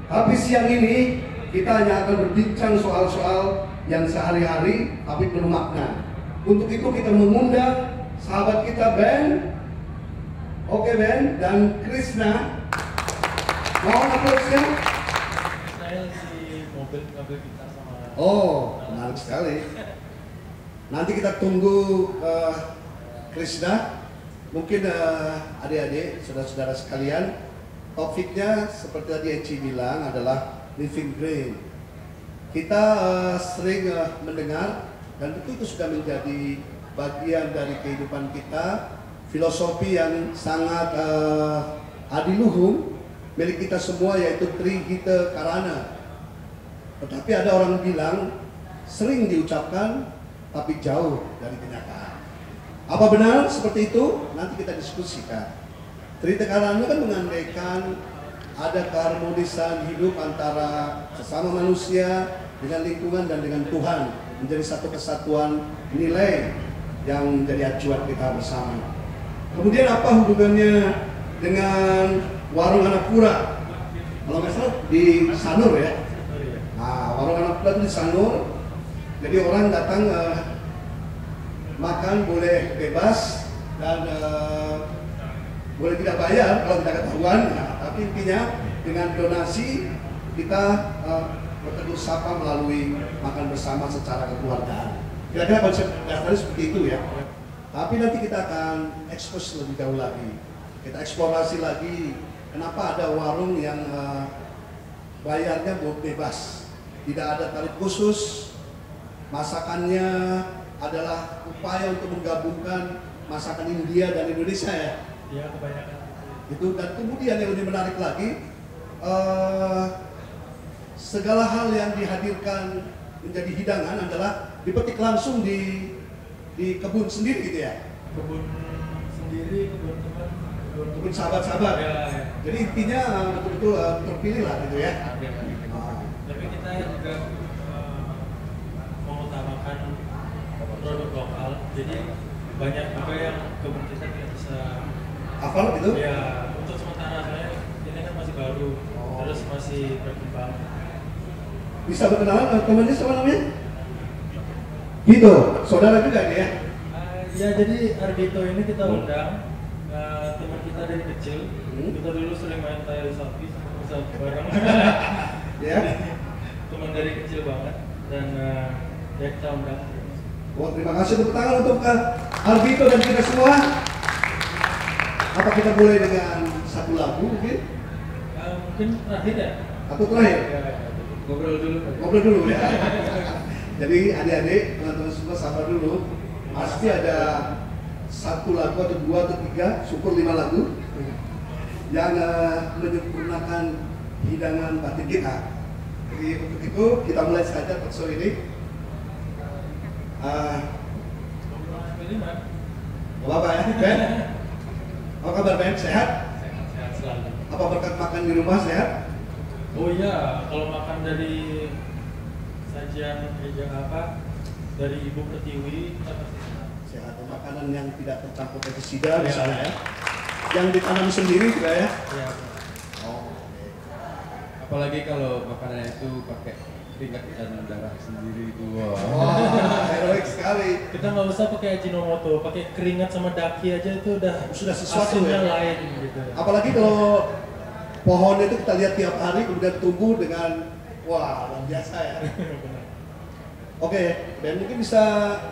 Tapi siang ini kita hanya akan berbincang soal-soal yang sehari-hari tapi penuh makna. Untuk itu kita mengundang sahabat kita Ben, oke Ben, dan Krishna. Mohon aplausnya. Saya si mobil ngambil kita sama. Oh, menarik sekali. Nanti kita tunggu Krishna. Mungkin adik-adik, saudara-saudara sekalian, topiknya seperti tadi Eci bilang adalah living green. Kita sering mendengar dan itu sudah menjadi bagian dari kehidupan kita, filosofi yang sangat adiluhung milik kita semua, yaitu Trihita Karana. Tetapi ada orang bilang sering diucapkan tapi jauh dari kenyataan. Apa benar seperti itu? Nanti kita diskusikan. Trihita Karana kan mengandaikan ada keharmonisan hidup antara sesama manusia dengan lingkungan dan dengan Tuhan, menjadi satu kesatuan nilai yang menjadi acuan kita bersama. Kemudian apa hubungannya dengan warung anak pura? Kalau nggak salah di Sanur ya. Nah, warung anak pura itu di Sanur. Jadi orang datang makan boleh bebas dan boleh tidak bayar kalau tidak ketahuan. Nah, tapi intinya dengan donasi kita bertegur sapa melalui makan bersama secara kekeluargaan. Kira-kira konsep dasarnya seperti itu ya. Tapi nanti kita akan ekspos lebih jauh lagi. Kita eksplorasi lagi kenapa ada warung yang bayarnya bebas, tidak ada tarif khusus. Masakannya adalah upaya untuk menggabungkan masakan India dan Indonesia ya. Iya, kebanyakan Itu. Dan kemudian yang lebih menarik lagi, segala hal yang dihadirkan menjadi hidangan adalah dipetik langsung di kebun sendiri gitu ya. kebun sendiri, kebun teman, Kebun sahabat-sahabat. Ya, ya. Jadi intinya betul-betul terpilih lah gitu ya. Tapi kita juga mengutamakan produk lokal. Jadi banyak juga yang kebun kita tidak bisa Hafal gitu? ya, untuk sementara saya ini kan masih baru, terus masih berkembang. Bisa berkenalan temannya siapa namanya? Gitu, saudara juga dia ya? Ya, jadi Ardito ini kita undang teman kita dari kecil. Kita dulu sering main tayar sapi bareng. Ya. Teman dari kecil banget dan ya kita undang. Wah, terima kasih, tepuk tangan untuk Ardito dan kita semua. Apa kita mulai dengan satu lagu mungkin? Mungkin terakhir ya? Atau terakhir? Ya, ngobrol dulu. Ngobrol dulu ya. Jadi adik-adik, teman-teman semua sabar dulu. Pasti ada satu lagu atau dua atau tiga, syukur 5 lagu yang menyempurnakan hidangan batin kita. Jadi untuk itu kita mulai saja talkshow ini. Bapak ya, Ben? Apa kabar Ben? Sehat? Sehat selalu. Apa berkat makan di rumah sehat? Oh iya, kalau makan dari sajian apa dari Ibu Pertiwi kita pasti sehat. Sehat. Makanan yang tidak tercampur pestisida misalnya ya. Yang ditanam sendiri juga ya. Iya. Oh. Apalagi kalau makanannya itu pakai keringat dan darah sendiri itu. Wah, heroik sekali. Kita nggak usah pakai Ajinomoto, pakai keringat sama daki aja itu udah Sudah sesuatu hasilnya ya. lain gitu. Apalagi kalau pohonnya itu kita lihat tiap hari kemudian tumbuh dengan wah luar biasa ya. Oke, Ben mungkin bisa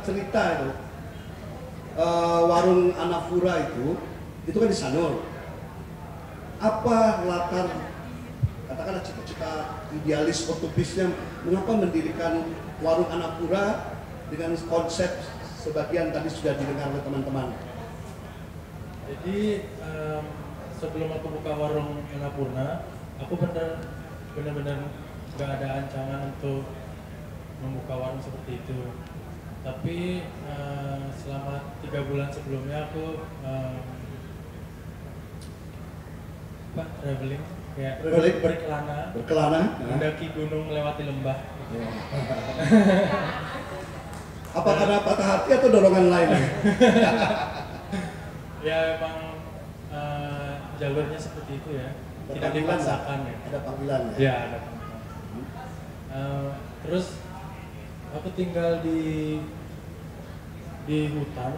cerita itu warung Anapura itu kan di Sanur. Apa latar katakanlah cita-cita idealis utopusnya mengapa mendirikan warung Anapura dengan konsep sebagian tadi sudah didengar oleh teman-teman. Jadi sebelum aku buka warung Annapurna, aku benar-benar nggak ada ancaman untuk membuka warung seperti itu. Tapi selama 3 bulan sebelumnya aku traveling kayak berkelana, mendaki gunung melewati lembah. Apa karena patah hati atau dorongan lain? Ya emang jalurnya seperti itu ya. tidak dipaksakan ya. Ada panggilan ya? Ya, ada panggilan. Terus aku tinggal di hutan,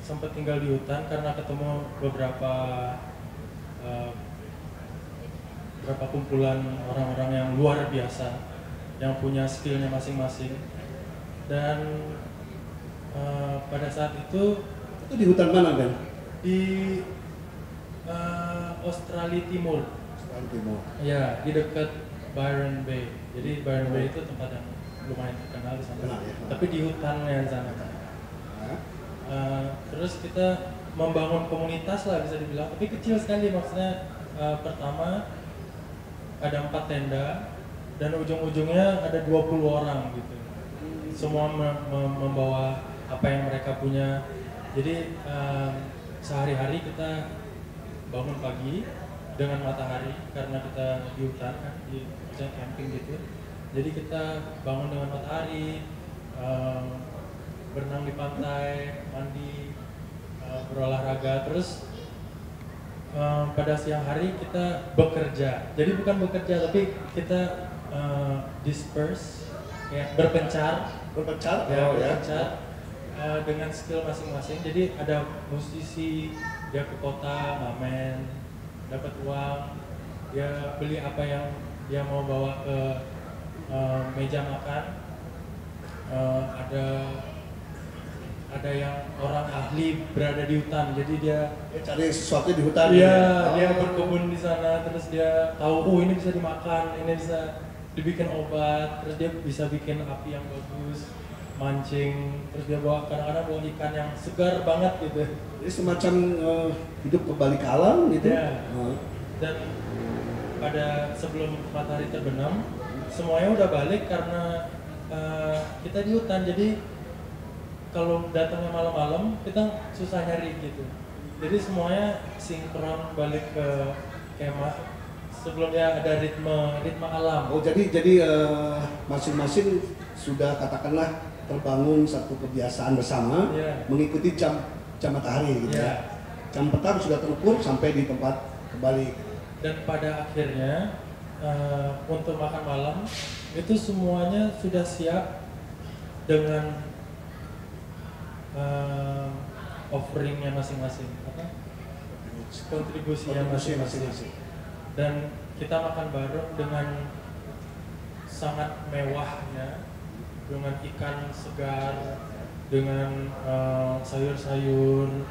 sempat tinggal di hutan karena ketemu beberapa kumpulan orang-orang yang luar biasa, yang punya skillnya masing-masing. Dan pada saat itu di hutan mana kan? Di Australia Timur. Australia Timur. Ya, di dekat Byron Bay. Jadi Byron Bay itu tempat yang lumayan terkenal di sana. Ya. Tapi di hutannya di sana. Terus kita membangun komunitas lah bisa dibilang, tapi kecil sekali maksudnya. Pertama ada 4 tenda dan ujung-ujungnya ada 20 orang gitu. Semua membawa apa yang mereka punya. Jadi sehari-hari kita bangun pagi dengan matahari karena kita di hutan kan, di camping gitu. Jadi kita bangun dengan matahari, berenang di pantai, mandi, berolahraga, terus pada siang hari kita bekerja. Jadi bukan bekerja tapi kita disperse, ya, berpencar, dengan skill masing-masing. Jadi ada musisi, dia ke kota ngamen, dapat uang, dia beli apa yang dia mau bawa ke meja makan. Ada yang orang ahli berada di hutan, jadi dia cari sesuatu di hutan. Iya, dia berkebun di sana, terus dia tahu, ini bisa dimakan, ini bisa dibikin obat, terus dia bisa bikin api yang bagus, mancing, terus dia kadang-kadang bawa ikan yang segar banget gitu. Jadi semacam hidup kembali ke alam gitu. Ya. Dan pada sebelum matahari terbenam, semuanya udah balik karena kita di hutan, jadi kalau datangnya malam-malam kita susah nyari gitu. Jadi semuanya sinkron balik ke kemah sebelumnya ada ritme alam. Oh jadi masing-masing sudah katakanlah terbangun satu kebiasaan bersama, mengikuti jam matahari gitu ya. Jam petang sudah terukur sampai di tempat kembali. Dan pada akhirnya untuk makan malam itu semuanya sudah siap dengan offeringnya masing-masing, kontribusinya masing-masing. Dan kita makan bareng dengan sangat mewahnya, dengan ikan segar, dengan sayur-sayur.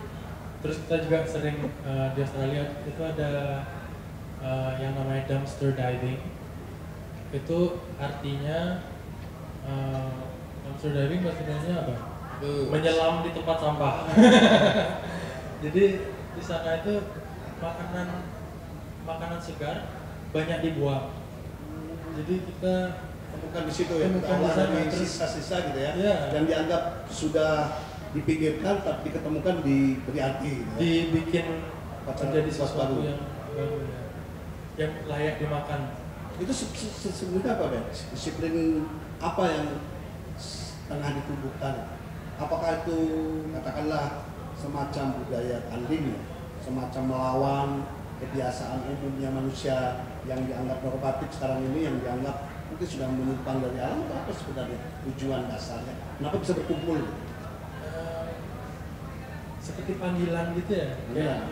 Terus kita juga sering di Australia itu ada yang namanya dumpster diving. Itu artinya dumpster diving bahasa Indonesia apa? Menyelam di tempat sampah. Jadi di sana itu makanan segar banyak dibuang. Jadi kita temukan di situ ya, dari sisa-sisa gitu ya, yang dianggap sudah dipinggirkan tapi diketemukan diberi arti gitu ya. Dibikin menjadi sesuatu yang baru ya, yang layak dimakan. Itu sebenarnya apa Ben? Disiplin apa yang tengah ditumbuhkan? Apakah itu katakanlah semacam budaya tanding, semacam melawan kebiasaan umumnya manusia yang dianggap normatif sekarang ini, yang dianggap mungkin sudah menyimpang dari alam, atau apa sebenarnya tujuan dasarnya? Kenapa bisa berkumpul? Seperti panggilan gitu ya.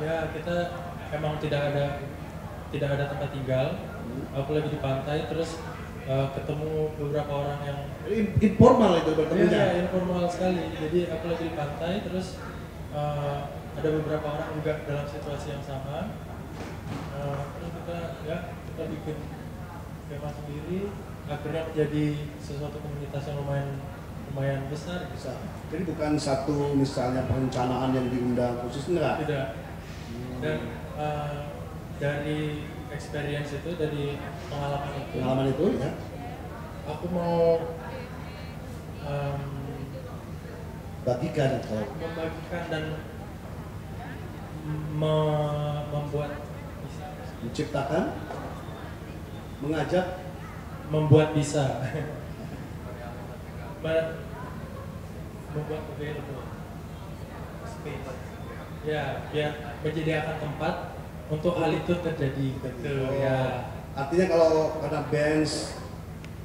Ya kita emang tidak ada tempat tinggal. Aku lagi di pantai terus ketemu beberapa orang yang informal itu bertemunya. Iya, informal sekali. Jadi aku lagi di pantai terus ada beberapa orang juga dalam situasi yang sama. Terus kita bikin kemah sendiri, akhirnya menjadi sesuatu komunitas yang lumayan besar. Jadi bukan satu misalnya perencanaan yang diundang khusus, enggak? Tidak. Dan dari experience itu, dari pengalaman itu ya, aku mau membagikan dan membuat, menciptakan, mengajak, membuat bisa membuat available space ya, biar menyediakan tempat untuk hal itu terjadi gitu ya. Artinya kalau karena bands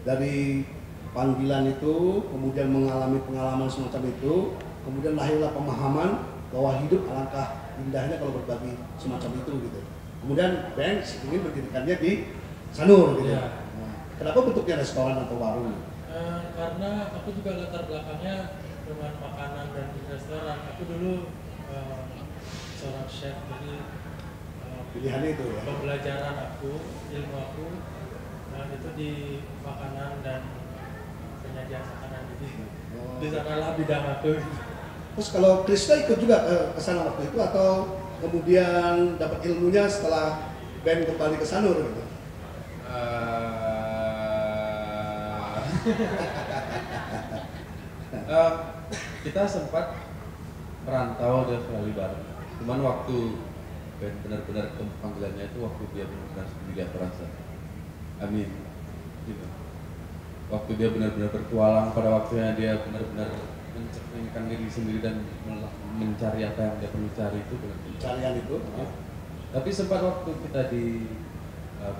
dari panggilan itu, kemudian mengalami pengalaman semacam itu, kemudian lahirlah pemahaman bahwa hidup alangkah indahnya kalau berbagi semacam itu gitu. Kemudian bands ingin berdirikannya di Sanur gitu. Ya. Kenapa bentuknya restoran atau warung? Karena aku juga latar belakangnya dengan makanan dan di restoran. Aku dulu seorang chef, jadi Pilihannya itu ya. pembelajaran aku, ilmu aku itu di makanan dan penyajian makanan. Jadi di sanalah bidang aku. Terus kalau Krishna ikut juga ke sana waktu itu atau kemudian dapat ilmunya setelah band kembali ke Sanur gitu? Kita sempat merantau di Australia bareng. Cuman waktu band benar-benar panggilannya itu waktu dia benar-benar sendiri aku rasa. Amin. Gitu. Waktu dia benar-benar bertualang, pada waktunya dia benar-benar mencerminkan diri sendiri dan mencari apa yang dia perlu cari itu Pencarian itu. Tapi sempat waktu kita di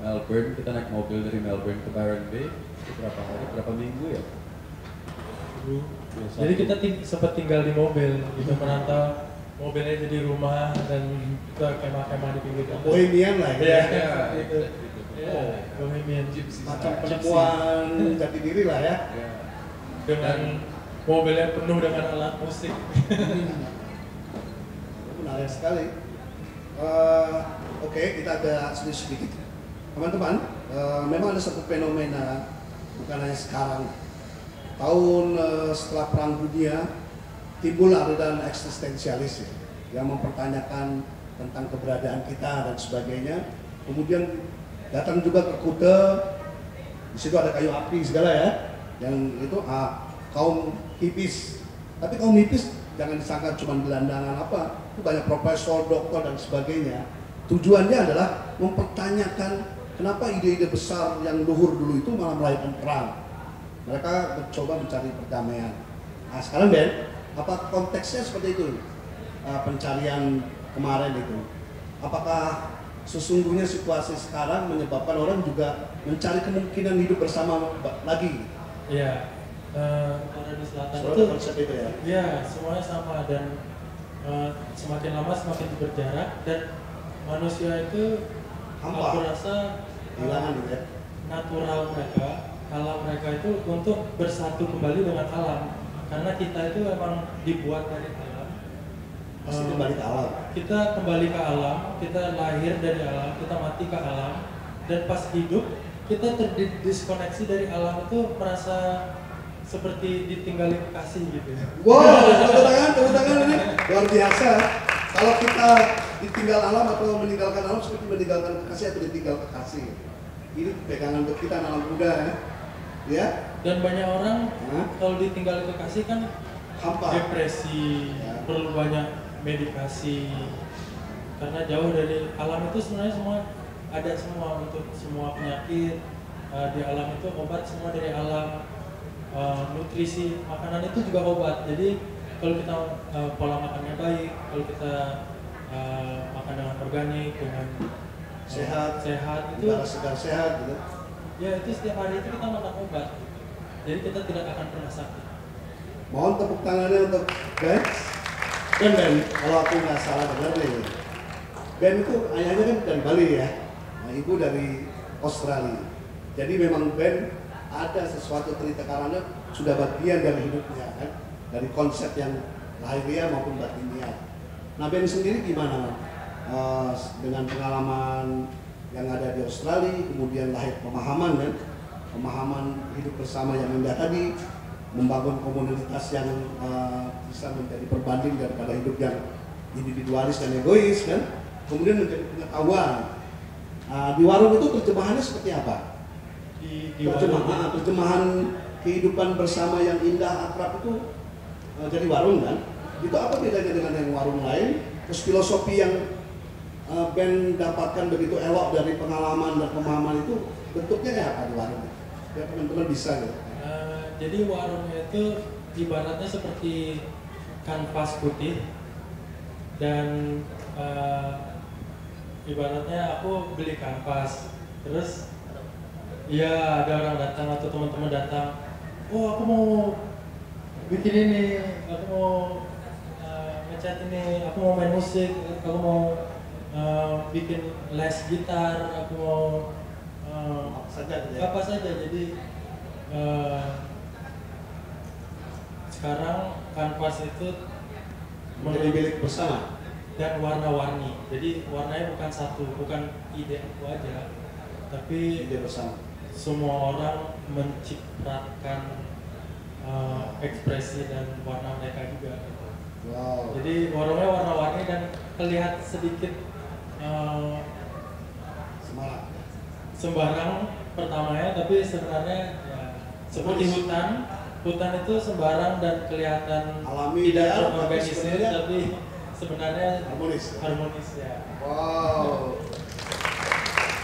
Melbourne, kita naik mobil dari Melbourne ke Byron Bay itu berapa minggu ya? Jadi kita sempat tinggal di mobil, gitu merantau, mobilnya jadi rumah dan kita kemah-kemah di pinggir jalan. Bohemian lah ya. Gitu. Bohemian. Macam perempuan jati diri lah ya. Dengan mobilnya penuh dengan alat musik. Menarik sekali. Oke, kita ada sedikit. Teman-teman, memang ada satu fenomena bukan hanya sekarang. Tahun setelah Perang Dunia timbul aliran eksistensialis ya, yang mempertanyakan tentang keberadaan kita dan sebagainya. Kemudian datang juga ke Kuta, di situ ada kayu api segala ya, yang itu kaum hippies. Tapi kaum hippies jangan disangka cuma gelandangan apa, itu banyak profesor, doktor dan sebagainya. Tujuannya adalah mempertanyakan kenapa ide-ide besar yang luhur dulu itu malah melahirkan perang. Mereka mencoba mencari perdamaian. Nah sekarang Ben, apa konteksnya seperti itu? Pencarian kemarin itu. Apakah sesungguhnya situasi sekarang menyebabkan orang juga mencari kemungkinan hidup bersama lagi? Iya. Kalau di selatan Soalnya itu konsep itu ya? Iya, semuanya sama dan semakin lama semakin berjarak dan manusia itu Hampa. aku rasa Hilangan gitu ya? natural mereka, alam mereka itu untuk bersatu kembali dengan alam. Karena kita itu memang dibuat dari alam. Pasti kembali ke alam. Kita kembali ke alam, kita lahir dari alam, kita mati ke alam, dan pas hidup kita terdiskoneksi dari alam itu merasa seperti ditinggalin kekasih gitu. Wow, tepuk tangan ini luar biasa. Kalau kita ditinggal alam atau meninggalkan alam seperti meninggalkan kekasih atau ditinggal kekasih. Ini pegangan untuk kita anak muda ya. Dan banyak orang kalau ditinggal kekasih kan Hampa. depresi, Ya. perlu banyak medikasi. Karena jauh dari alam itu sebenarnya semua ada semua untuk semua penyakit. Di alam itu obat semua dari alam. Nutrisi makanan itu juga obat. Jadi kalau kita pola makannya baik, kalau kita makan dengan organik, dengan Sehat itu udara segar sehat gitu. ya itu setiap hari itu kita makan obat. Jadi kita tidak akan pernah sakit. Mohon tepuk tangannya untuk Ben. Ben, kalau aku nggak salah dengar nih, Ben itu ayahnya kan dari Bali ya, nah, ibu dari Australia. Jadi memang Ben ada sesuatu cerita karena sudah bagian dari hidupnya kan, dari konsep yang lahiriah maupun batiniah. Nah Ben sendiri gimana dengan pengalaman yang ada di Australia, kemudian lahir pemahaman kan, pemahaman hidup bersama yang indah tadi, membangun komunitas yang bisa menjadi perbanding daripada hidup yang individualis dan egois kan, kemudian menjadi pengetahuan. Di warung itu terjemahannya seperti apa? Terjemahan kehidupan bersama yang indah akrab itu jadi warung kan? Itu apa bedanya dengan yang warung lain? Terus filosofi yang Ben dapatkan begitu elok dari pengalaman dan pemahaman itu bentuknya kayak apa di warung? Biar teman-teman bisa gitu. Jadi warungnya itu ibaratnya seperti kanvas putih dan ibaratnya aku beli kanvas, terus ya ada orang datang atau teman-teman datang, oh aku mau bikin ini, aku mau ngecat ini, aku mau main musik, aku mau bikin les gitar, aku mau apa saja. Jadi sekarang kanvas itu menjadi milik bersama dan warna-warni. Jadi warnanya bukan satu, bukan ide aku aja, tapi ide bersama. Semua orang mencitrakan ekspresi dan warna mereka juga. Wow. Jadi warnanya warna-warni dan terlihat sedikit sembarang pertamanya, tapi sebenarnya ya, seperti hutan itu sembarang dan kelihatan alami, tidak ya, terorganisir, tapi sebenarnya harmonis ya. Wow.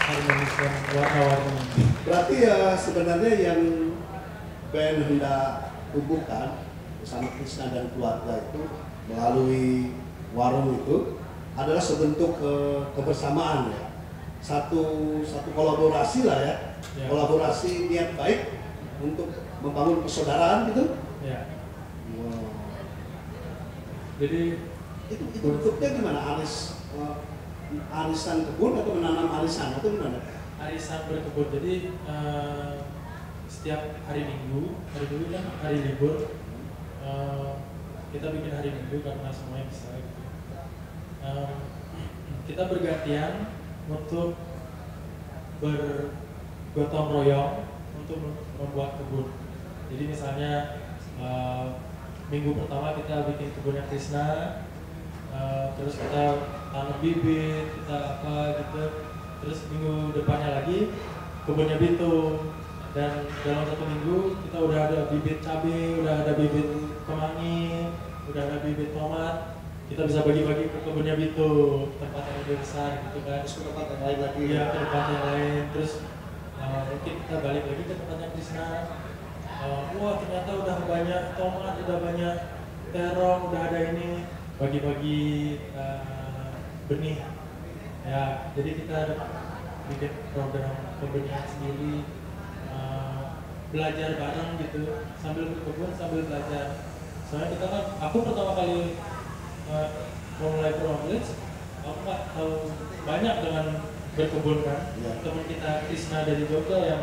Harmonis dan warna-warni. Berarti ya sebenarnya yang band hendak tumbuhkan bersama Krishna dan keluarga itu melalui warung itu adalah sebentuk kebersamaan ya. Satu kolaborasi lah ya. Kolaborasi niat baik untuk membangun persaudaraan gitu. Ya. Wow. Jadi itu bentuknya gimana? Arisan kebun atau menanam arisan atau gimana? Arisan berkebun. Jadi setiap hari Minggu kan hari libur, kita bikin hari Minggu karena semuanya bisa gitu. Kita bergantian untuk bergotong royong untuk membuat kebun. Jadi misalnya minggu pertama kita bikin kebunnya Krishna, terus kita tanam bibit, kita apa gitu. Terus minggu depannya lagi kebunnya Bitung, dan dalam 1 minggu kita udah ada bibit cabai, udah ada bibit kemangi, udah ada bibit tomat. Kita bisa bagi-bagi ke kebunnya Bitung, tempat yang lebih besar gitu kan. Terus ke tempat yang lain lagi. Iya, ke tempat yang lain. Terus mungkin kita balik lagi ke tempatnya Krishna. Wah ternyata udah banyak tomat, udah banyak terong, udah ada ini, bagi-bagi benih. Ya, jadi kita bikin program pembenihan sendiri, belajar bareng gitu, sambil berkebun sambil belajar. Soalnya kita kan, aku pertama kali memulai Permavillage, aku nggak tahu banyak dengan berkebun kan. Ya. Teman kita Krishna dari Jogja yang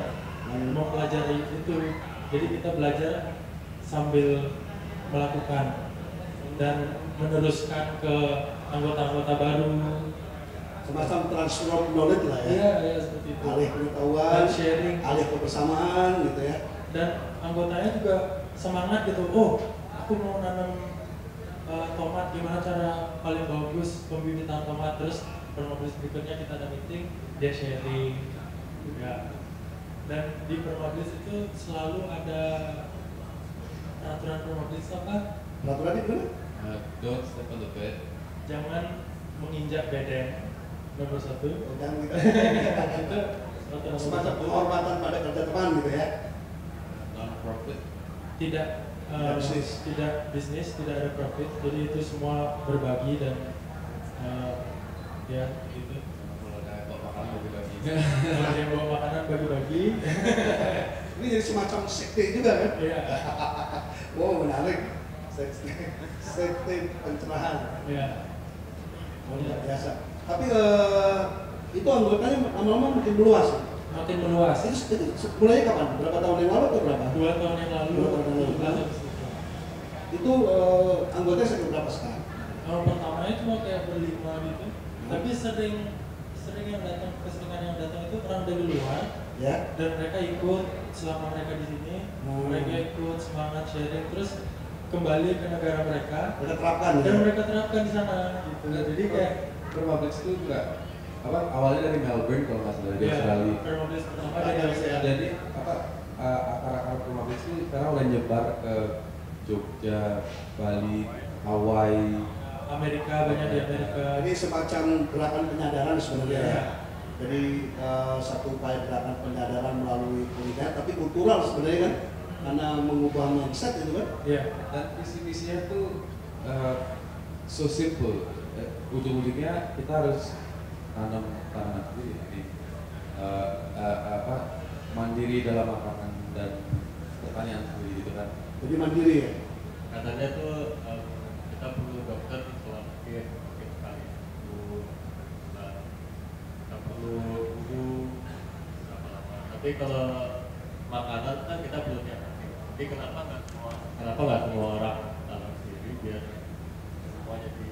mempelajari itu, jadi kita belajar sambil melakukan dan meneruskan ke anggota-anggota baru. Semacam transfer knowledge lah ya. Iya, seperti itu. Alih pengetahuan, sharing, alih kebersamaan gitu ya. Dan anggotanya juga semangat gitu. Oh, aku mau nanam tomat, gimana cara paling bagus pembibitan tomat. Terus Permavillage berikutnya kita ada meeting, dia sharing ya. Dan di Permavillage itu selalu ada peraturan Permavillage apa? Peraturan itu gimana? Don't step on the bed. Jangan menginjak beden. Nomor 1. Jangan kita itu semacam penghormatan pada kerja teman gitu ya. Non-profit. Tidak bisnis, tidak ada profit. Jadi itu semua berbagi dan ya gitu. Kalau ada bawa makanan bagi-bagi. Kalau ada yang bawa makanan bagi-bagi. Ini jadi semacam sekte juga kan? Iya. Wow, menarik. Sekte pencerahan. Iya. Luar biasa. Tapi itu anggotanya lama-lama makin meluas. Makin meluas. Itu mulainya kapan? Berapa tahun yang lalu atau berapa? 2 tahun yang lalu. 2 tahun yang lalu. Itu anggotanya sampai berapa sekarang? Pertamanya cuma kayak berlima gitu. Tapi sering yang datang, keseringan yang datang itu orang dari luar. Ya. Dan mereka ikut selama mereka di sini. Mereka ikut semangat sharing, terus kembali ke negara mereka. Mereka terapkan. Dan mereka terapkan di sana gitu. Jadi kayak Permavillage itu enggak awalnya dari Melbourne kalau nggak salah, dari Australia. Permavillage pertama dari Australia. Jadi akar-akar Permavillage itu sekarang udah nyebar ke Jogja, Bali, Hawaii, Amerika, banyak di Amerika. Ini semacam gerakan penyadaran sebenarnya. Ya. Jadi satu upaya gerakan penyadaran melalui kuliner, tapi kultural sebenarnya kan, karena mengubah mindset itu kan. Iya. Dan visi-misinya tuh so simple. Ujung-ujungnya kita harus nanam tanaman sendiri, jadi mandiri dalam makanan dan pertanian sendiri gitu kan. Jadi mandiri ya? Katanya tuh kita perlu dokter selama sakit sekali. Kita perlu guru lama-lama. Tapi kalau makanan kan kita belum yang pasti. Jadi kenapa nggak semua orang tanam sendiri biar semua jadi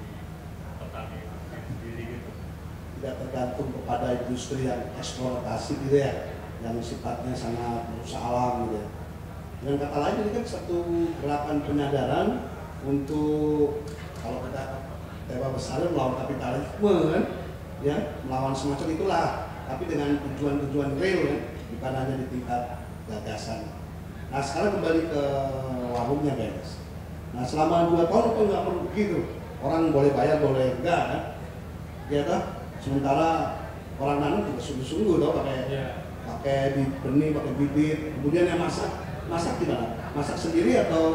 petani sendiri gitu? Tidak tergantung kepada industri yang eksploitasi gitu ya, yang sifatnya sangat merusak alam gitu ya. Dengan kata lain ini kan satu gerakan penyadaran untuk kalau kita tema besarnya melawan kapitalisme kan, ya melawan semacam itulah, tapi dengan tujuan-tujuan real kan, bukan hanya di tingkat gagasan. Nah sekarang kembali ke warungnya guys. Nah selama 2 tahun itu nggak perlu begitu, orang boleh bayar boleh enggak kan, ya toh. Sementara orang nanam juga sungguh-sungguh toh pakai benih, pakai bibit, kemudian yang masak gimana? Masak sendiri atau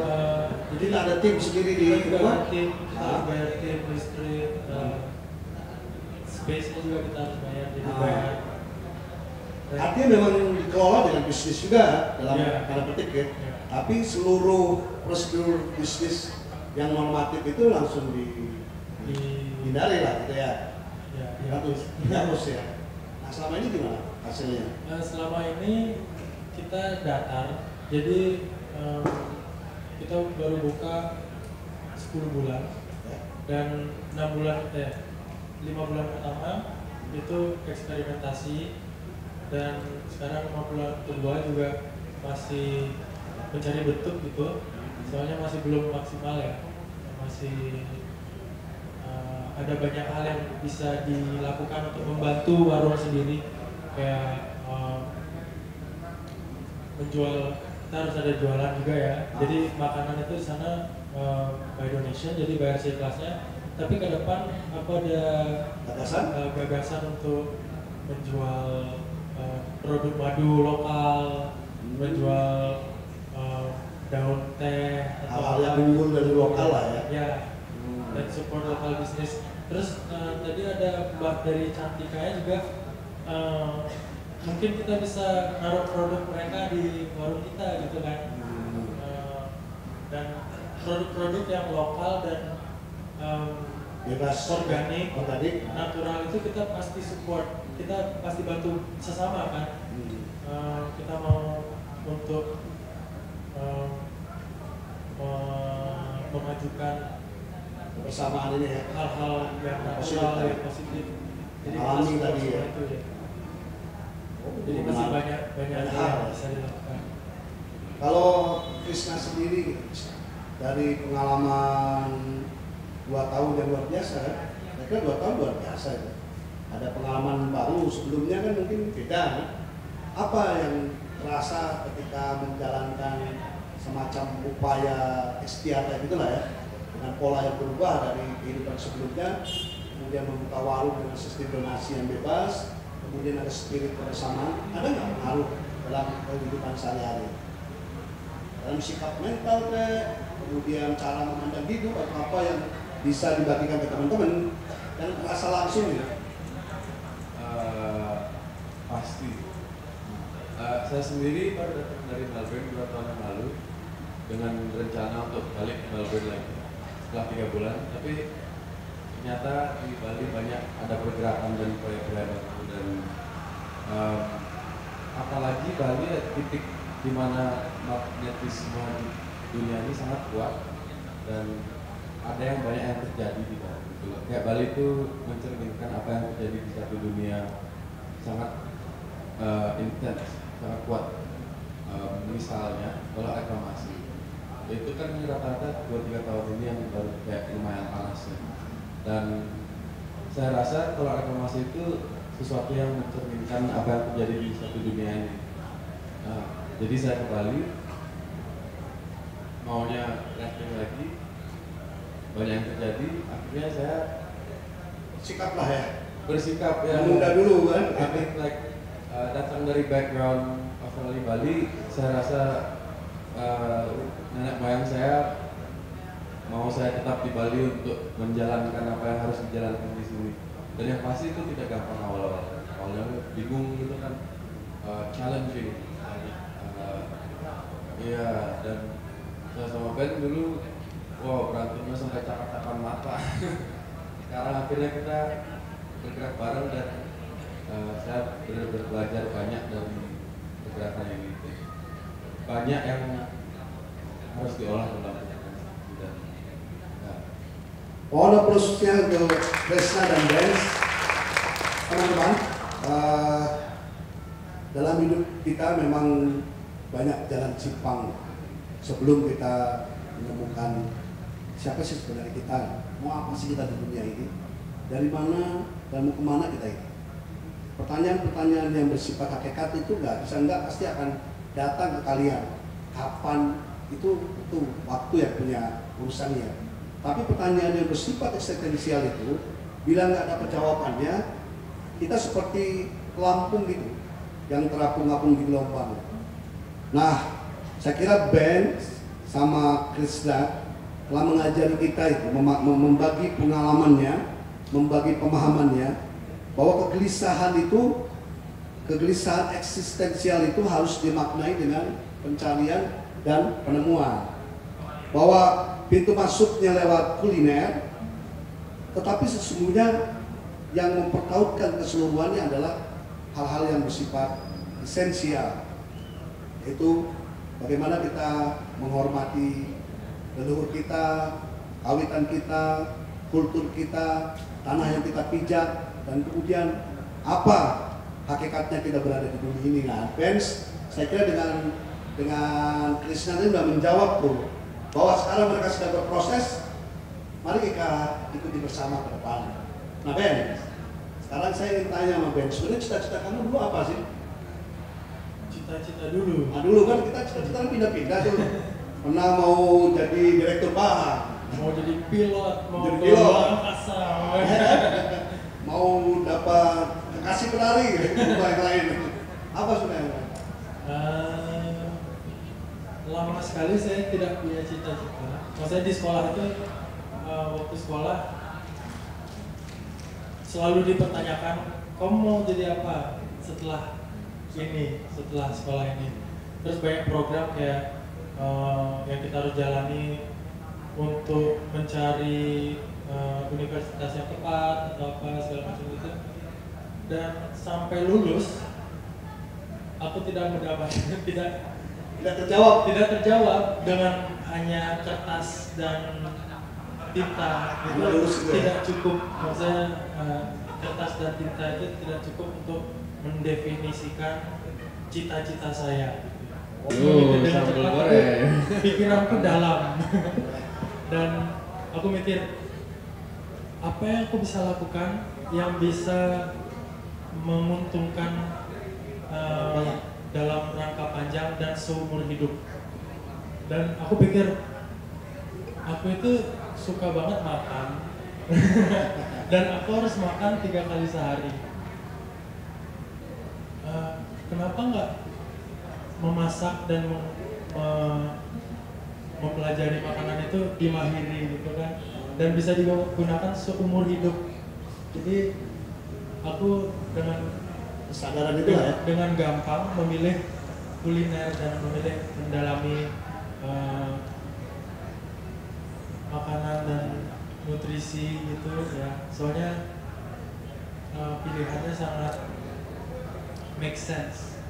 jadi ada tim sendiri di rumah? Tim, kita harus bayar tim, listrik, space-nya juga kita harus bayar, jadi bayar. Artinya memang dikelola dengan bisnis juga dalam tanda petik ya. Tapi seluruh prosedur bisnis yang normatif itu langsung dihindari lah gitu ya. Harus ya. Nah selama ini gimana hasilnya? Selama ini kita datar, jadi kita baru buka 10 bulan dan 5 bulan pertama itu eksperimentasi, dan sekarang 5 bulan kedua juga masih mencari bentuk gitu, soalnya masih belum maksimal ya, masih ada banyak hal yang bisa dilakukan untuk membantu warung sendiri, kayak menjual, kita harus ada jualan juga ya. Jadi makanan itu di sana by donation, jadi bayar seikhlasnya. Tapi ke depan aku ada gagasan untuk menjual produk madu lokal, menjual daun teh atau hal yang unggul dari lokal lah ya. Ya, dan support lokal bisnis. Terus tadi ada Mbak dari Cantikanya juga, mungkin kita bisa naruh produk mereka di warung kita gitu kan. Dan produk-produk yang lokal dan bebas organik, natural itu kita pasti support, kita pasti bantu sesama kan. Kita mau untuk memajukan kebersamaan ini ya, hal-hal yang natural, yang positif. Jadi alami tadi ya. Itu, ya. Jadi masih banyak hal yang bisa dilakukan. Kalau Krishna sendiri dari pengalaman 2 tahun yang luar biasa kan, mereka 2 tahun luar biasa itu. Ada pengalaman baru, sebelumnya kan mungkin beda kan? Apa yang terasa ketika menjalankan semacam upaya istiadat itulah ya, dengan pola yang berubah dari kehidupan sebelumnya, kemudian membuka warung dengan sistem donasi yang bebas, kemudian ada spirit kebersamaan, ada nggak pengaruh dalam kehidupan sehari-hari? Dalam sikap mental kemudian cara memandang hidup atau apa yang bisa dibagikan ke teman-teman dan terasa langsung ya? Pasti. Saya sendiri baru datang dari Melbourne 2 tahun yang lalu dengan rencana untuk balik ke Melbourne lagi setelah 3 bulan, tapi ternyata di Bali banyak ada pergerakan dan proyek-proyek dan apalagi Bali titik di mana magnetisme dunia ini sangat kuat dan ada yang banyak yang terjadi di Bali. Gitu. Kayak Bali itu mencerminkan apa yang terjadi di satu dunia sangat intens, sangat kuat. Misalnya kalau reklamasi, itu kan rata-rata 2-3 tahun ini yang baru kayak lumayan panas ya. Dan saya rasa kalau reklamasi itu sesuatu yang mencerminkan apa yang terjadi di satu dunia ini. Jadi saya ke Bali maunya rafting lagi, banyak yang terjadi, akhirnya saya Sikaplah ya, bersikap ya. menunda dulu kan. I think like datang dari background Australia Bali, saya rasa nenek moyang saya mau saya tetap di Bali untuk menjalankan apa yang harus dijalankan di sini. Dan yang pasti itu tidak gampang awalnya bingung gitu kan, challenging. Iya, dan saya sama Ben dulu, wow, berantemnya sampai cakap-cakapan mata. Sekarang akhirnya kita bergerak bareng dan saya benar-benar belajar banyak dari pergerakan yang itu. Banyak yang harus diolah dalam dan Mohon aplausnya untuk Kresna dan Benz. Teman-teman, dalam hidup kita memang banyak jalan simpang sebelum kita menemukan siapa sih sebenarnya kita, mau apa sih kita di dunia ini, dari mana dan mau kemana kita ini. Pertanyaan-pertanyaan yang bersifat hakikat itu nggak pasti akan datang ke kalian. Kapan itu waktu yang punya urusannya. Tapi pertanyaan yang bersifat eksistensial itu, bila nggak dapat jawabannya, kita seperti pelampung gitu, yang terapung-apung di gelombang. Nah, saya kira Ben sama Kresna telah mengajari kita itu, membagi pengalamannya, membagi pemahamannya, bahwa kegelisahan eksistensial itu harus dimaknai dengan pencarian dan penemuan. Bahwa pintu masuknya lewat kuliner, tetapi sesungguhnya yang mempertautkan keseluruhannya adalah hal-hal yang bersifat esensial, yaitu bagaimana kita menghormati leluhur kita, kawitan kita, kultur kita, tanah yang kita pijak, dan kemudian apa hakikatnya kita berada di bumi ini. Nah, Benz, saya kira dengan Kresna ini sudah menjawab tuh, bahwa sekarang mereka sedang berproses. Mari kita ikuti bersama ke depan. Nah, Ben, sekarang saya ingin tanya sama Ben, sebenarnya cita-cita kamu dulu apa sih? Cita-cita dulu. Nah, dulu kan kita cita-cita pindah-pindah tuh. Pernah mau jadi direktur bahan, Mau jadi pilot, mau Jadi ke pilot. angkasa. mau dapat kekasih penari, yang lain. Apa sebenarnya? Lama sekali saya tidak punya cita-cita. Maksudnya di sekolah itu, waktu sekolah selalu dipertanyakan, kamu mau jadi apa setelah sekolah ini. Terus banyak program kayak yang kita harus jalani untuk mencari universitas yang tepat atau apa segala macam itu. Dan sampai lulus, aku tidak mendapatkan tidak terjawab dengan hanya kertas dan tinta. Itu tidak cukup, maksudnya kertas dan tinta itu tidak cukup untuk mendefinisikan cita-cita saya. Dengan cepat, pikiranku dalam. Dan aku mikir, apa yang aku bisa lakukan yang bisa menguntungkan dalam rangka panjang dan seumur hidup. Dan aku pikir, aku itu suka banget makan. Dan aku harus makan 3 kali sehari. Kenapa nggak memasak dan mempelajari makanan itu dimahiri gitu kan, dan bisa digunakan seumur hidup. Jadi aku dengan Kesadaran itu lah ya. dengan gampang memilih kuliner dan memilih mendalami makanan dan nutrisi gitu ya. Soalnya pilihannya sangat make sense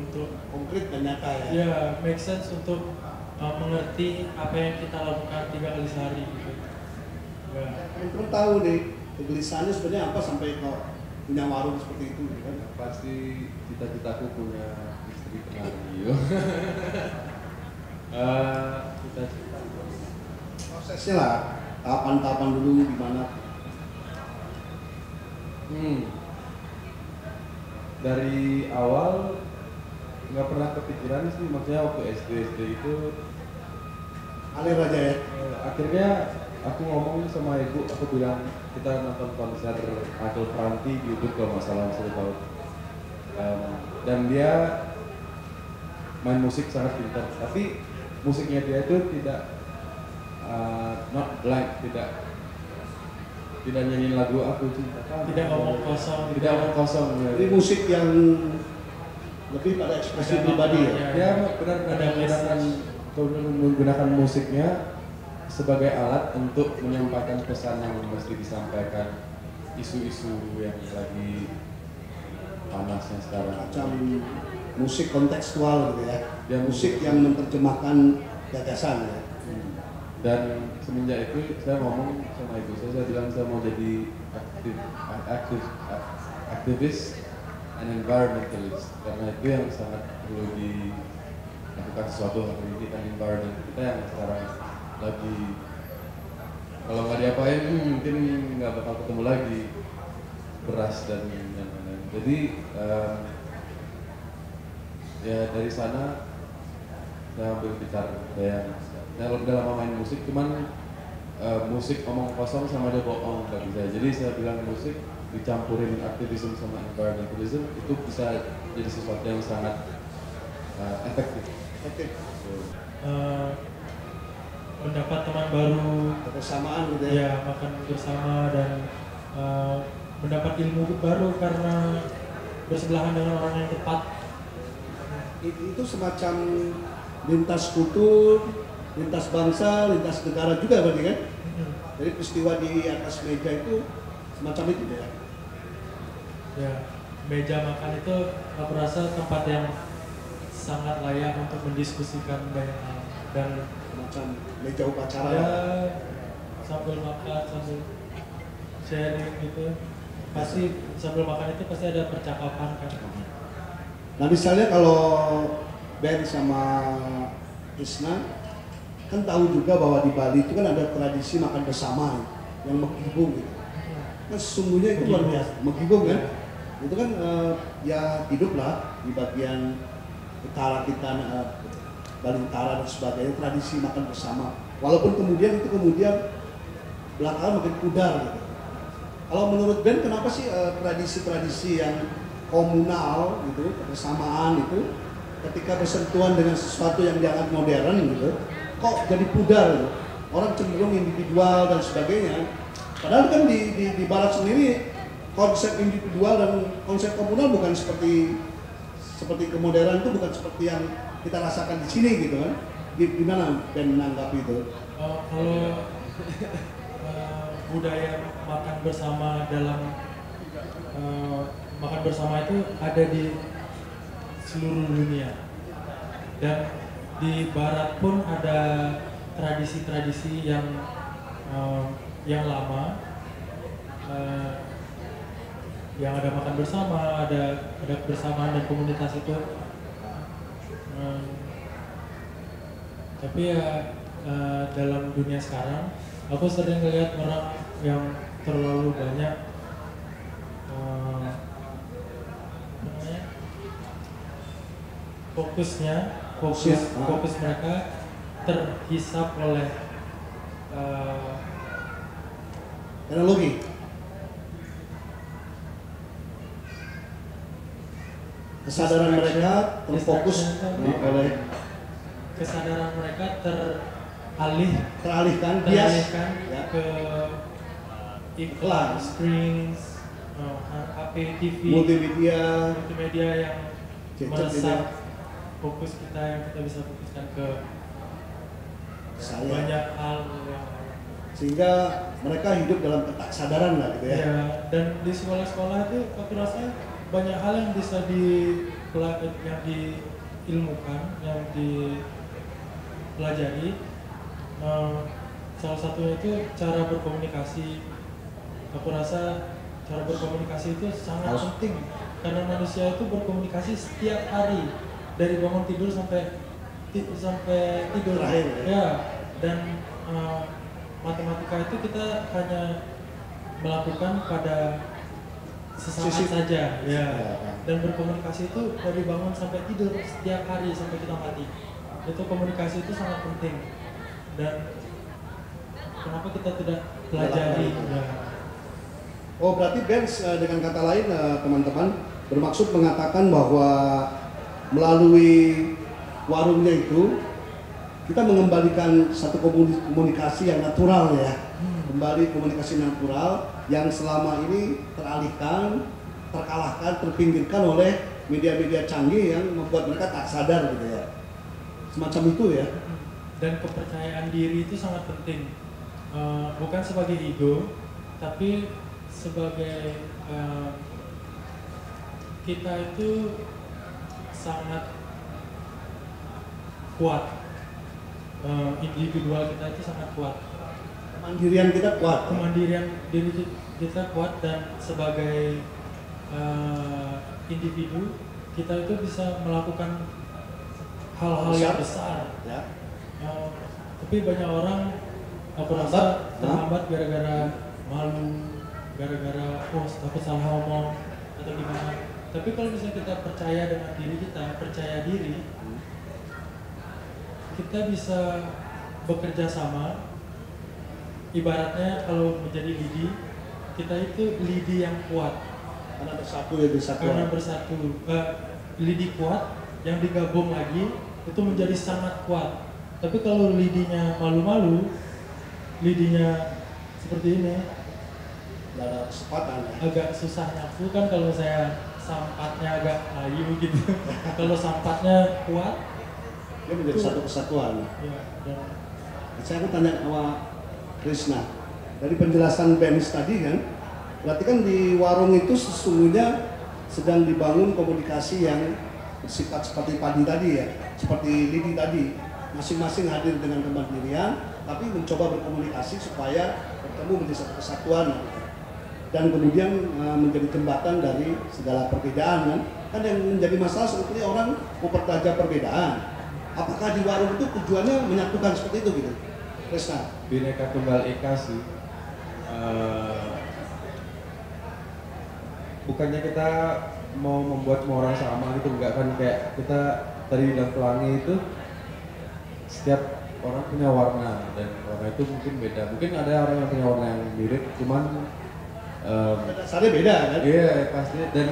untuk Konkret dan nyata ya. ya, make sense untuk mengerti apa yang kita lakukan 3 kali sehari gitu. Ya. Teman-teman tahu nih kegelisahannya sebenarnya apa sampai kok punya warung seperti itu gitu kan? pasti cita-citaku punya istri penari. Cita-cita Prosesnya lah, tahapan-tahapan dulu gimana? Dari awal nggak pernah kepikiran sih, maksudnya waktu SD itu Alir aja ya. akhirnya aku ngomong sama ibu, aku bilang kita nonton konser Michael Franti di YouTube kalau nggak salah, saya tahu. Dan dia main musik sangat pintar, tapi musiknya dia itu tidak not blank, tidak tidak nyanyiin lagu aku cinta kamu. Tidak omong kosong. Tidak omong kosong. Ya. Ini musik yang lebih pada ekspresi pribadi ya. Ya benar menggunakan musiknya sebagai alat untuk menyampaikan pesan yang mesti disampaikan, isu-isu yang lagi panasnya sekarang. Macam musik kontekstual gitu ya. Ya, musik yang menerjemahkan gagasan ya. Dan semenjak itu saya ngomong sama ibu saya bilang saya mau jadi aktivis and environmentalist, karena itu yang sangat perlu dilakukan sesuatu hari ini kan, environment kita yang sekarang lagi kalau nggak diapain mungkin nggak bakal ketemu lagi beras dan lain-lain. Jadi ya dari sana saya ambil bicara yang dalam main musik, cuman musik omong kosong sama dia bohong nggak bisa. Jadi saya bilang musik dicampurin aktivisme sama environmentalism itu bisa jadi sesuatu yang sangat efektif. Mendapat teman baru, kebersamaan gitu ya. Ya, makan bersama dan mendapat ilmu baru karena bersebelahan dengan orang yang tepat. Itu semacam lintas kultur, lintas bangsa, lintas negara juga berarti kan? Jadi peristiwa di atas meja itu semacam itu ya? Ya, meja makan itu aku rasa tempat yang sangat layak untuk mendiskusikan banyak hal dan Semacam meja upacara. ya sambil makan, sambil sharing gitu. Pasti sambil makan itu pasti ada percakapan kan. Nah misalnya kalau Ben sama Isna kan tahu juga bahwa di Bali itu kan ada tradisi makan bersama yang megibung gitu. Kan sesungguhnya itu luar biasa, megibung kan? Itu kan ya hidup lah di bagian utara kita, Bali Utara dan sebagainya, tradisi makan bersama. Walaupun kemudian belakangan makin pudar gitu. Kalau menurut Ben kenapa sih tradisi-tradisi yang komunal gitu, kebersamaan itu ketika bersentuhan dengan sesuatu yang dianggap modern gitu, kok jadi pudar gitu. Orang cenderung individual dan sebagainya. Padahal kan di Barat sendiri konsep individual dan konsep komunal bukan seperti kemodernan, itu bukan seperti yang kita rasakan di sini gitu kan. Gimana Ben menanggapi itu? Kalau budaya makan bersama dalam makan bersama itu ada di seluruh dunia, dan di Barat pun ada tradisi-tradisi yang lama, yang ada makan bersama, ada kebersamaan dan komunitas itu. Tapi ya dalam dunia sekarang aku sering melihat orang yang terlalu banyak fokus mereka terhisap oleh teknologi. Kesadaran mereka terfokus oleh kesadaran mereka teralihkan ya. ke iklan, screens, HP, TV, multimedia yang meresap fokus kita, yang kita bisa fokuskan ke banyak hal yang sehingga mereka hidup dalam ketaksadaran lah gitu ya. Ya, dan di sekolah-sekolah itu aku rasa banyak hal yang bisa yang diilmukan, yang dipelajari. Salah satunya itu cara berkomunikasi. Aku rasa cara berkomunikasi itu sangat penting karena manusia itu berkomunikasi setiap hari dari bangun tidur sampai tidur terakhir ya. Dan matematika itu kita hanya melakukan pada sesaat saja ya. Dan berkomunikasi itu dari bangun sampai tidur setiap hari sampai kita mati. Itu komunikasi itu sangat penting. Dan kenapa kita tidak pelajari ya. Oh berarti Ben dengan kata lain teman-teman bermaksud mengatakan bahwa melalui warungnya itu kita mengembalikan satu komunikasi yang natural ya, kembali komunikasi natural yang selama ini teralihkan, terkalahkan, terpinggirkan oleh media-media canggih yang membuat mereka tak sadar gitu ya. Semacam itu ya. Dan kepercayaan diri itu sangat penting, bukan sebagai ego, tapi sebagai kita itu sangat kuat, individual kita itu sangat kuat, Kemandirian kita kuat. kemandirian diri kita kuat, dan sebagai individu kita itu bisa melakukan hal-hal yang besar. Ya. Tapi banyak orang aku rasa terhambat gara-gara malu, gara-gara takut salah ngomong atau gimana. Tapi kalau misalnya kita percaya dengan diri kita, percaya diri, kita bisa bekerja sama. Ibaratnya kalau menjadi lidi, kita itu lidi yang kuat. Karena bersatu ya bisa Karena kuat. bersatu, lidi kuat yang digabung lagi itu menjadi sangat kuat. Tapi kalau lidinya malu-malu, lidinya seperti ini, Tidak ada kesempatan ya. agak susah nyafu kan kalau saya sampatnya agak layu gitu. Kalau sampatnya kuat, Dia menjadi satu kesatuan. ya. Dan Saya akan tanya sama Krishna. Dari penjelasan Benz tadi kan, berarti kan di warung itu sesungguhnya sedang dibangun komunikasi yang bersifat seperti Padi tadi ya, seperti Lidi tadi. Masing-masing hadir dengan kemandirian, tapi mencoba berkomunikasi supaya bertemu menjadi satu kesatuan. Dan kemudian menjadi jembatan dari segala perbedaan kan. Kan yang menjadi masalah sebetulnya orang mempertajam perbedaan. Apakah di warung itu tujuannya menyatukan seperti itu gitu? Krishna. Bineka Tunggal Ika sih. Bukannya kita mau membuat semua orang sama gitu, enggak kan, kayak kita tadi bilang pelangi itu setiap orang punya warna, dan warna itu mungkin beda. Mungkin ada orang yang punya warna yang mirip, cuman Dasarnya beda kan? iya pasti, dan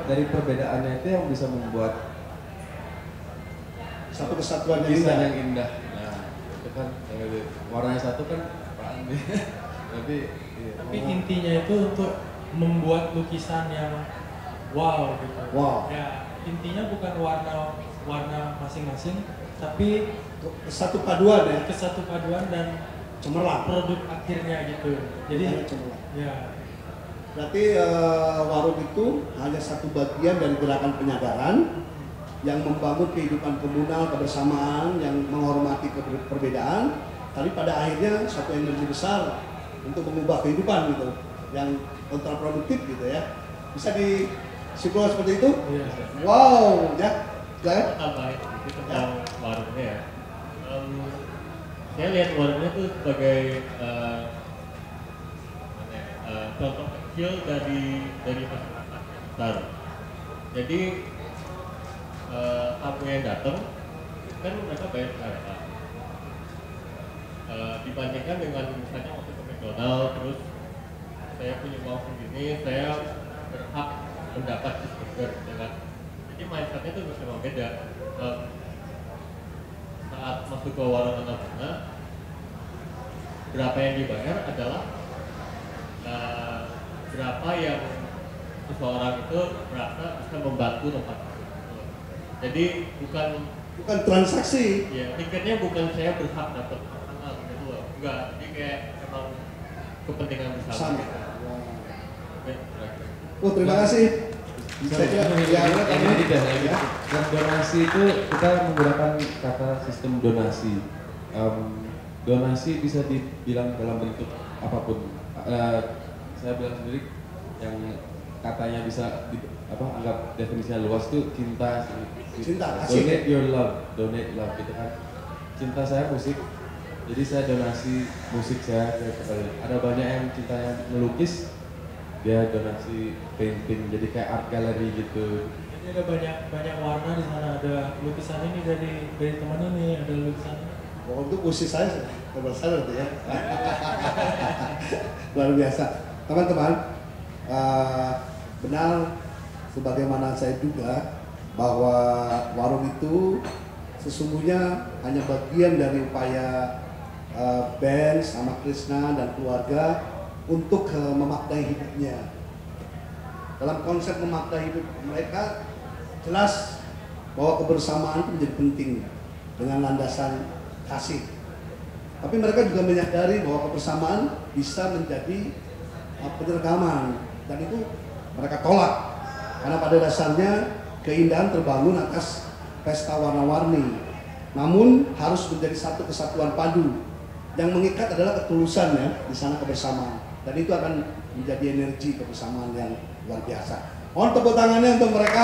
dari perbedaannya itu yang bisa membuat Satu kesatuan yang lukisan indah. yang indah. Nah, itu kan warnanya satu kan apaan nih? Tapi iya. tapi intinya itu untuk membuat lukisan yang wow gitu. Wow. Ya, intinya bukan warna masing-masing, tapi Satu paduan ya, kesatu paduan dan cemerlang. produk akhirnya gitu. Jadi Cemerlang. ya, Berarti warung itu hanya satu bagian dari gerakan penyadaran yang membangun kehidupan komunal, kebersamaan, yang menghormati perbedaan, tapi pada akhirnya satu energi besar untuk mengubah kehidupan gitu, yang kontraproduktif gitu ya. Bisa disimpulkan seperti itu? iya. Wow, ya, Glenn? Tambahin sedikit tentang warungnya ya. Saya lihat warungnya itu sebagai contoh kecil dari masyarakat yang besar. Jadi tamu yang datang kan mereka bayar harga. Dibandingkan dengan misalnya waktu ke McDonald, terus saya punya uang segini, saya berhak mendapat cheeseburger dengan. Jadi mindsetnya itu memang beda. Saat masuk ke warung Annapurna, berapa yang dibayar adalah berapa yang seseorang itu merasa bisa membantu tempat itu. Jadi bukan transaksi. ya, tiketnya bukan saya berhak dapat makanan gitu loh. Enggak, jadi kayak emang kepentingan bersama. Sama. Gitu. Oke, terakhir. Oh, terima kasih. Saya kira ya, ini tidak lagi. Dan donasi itu kita menggunakan kata sistem donasi. Donasi bisa dibilang dalam bentuk apapun. Saya bilang sendiri yang katanya bisa anggap definisinya luas itu cinta. Cinta, kasih. Donate your love, donate love gitu kan. Cinta saya musik, jadi saya donasi musik saya kepada. Ada banyak yang cintanya melukis, dia donasi painting, jadi kayak art gallery gitu. Jadi ada banyak warna di sana. Ada lukisan ini dari teman ini, ada lukisan ini. Oh, untuk usia saya terbesar itu ya. Luar biasa. Teman-teman, benar sebagaimana saya duga bahwa warung itu sesungguhnya hanya bagian dari upaya Ben sama Krishna dan keluarga untuk memaknai hidupnya. Dalam konsep memaknai hidup mereka jelas bahwa kebersamaan itu menjadi penting dengan landasan kasih. Tapi mereka juga menyadari bahwa kebersamaan bisa menjadi penyergaman, dan itu mereka tolak karena pada dasarnya keindahan terbangun atas pesta warna-warni, namun harus menjadi satu kesatuan padu. Yang mengikat adalah ketulusan ya, di sana kebersamaan, dan itu akan menjadi energi kebersamaan yang luar biasa. Mohon tepuk tangannya untuk mereka.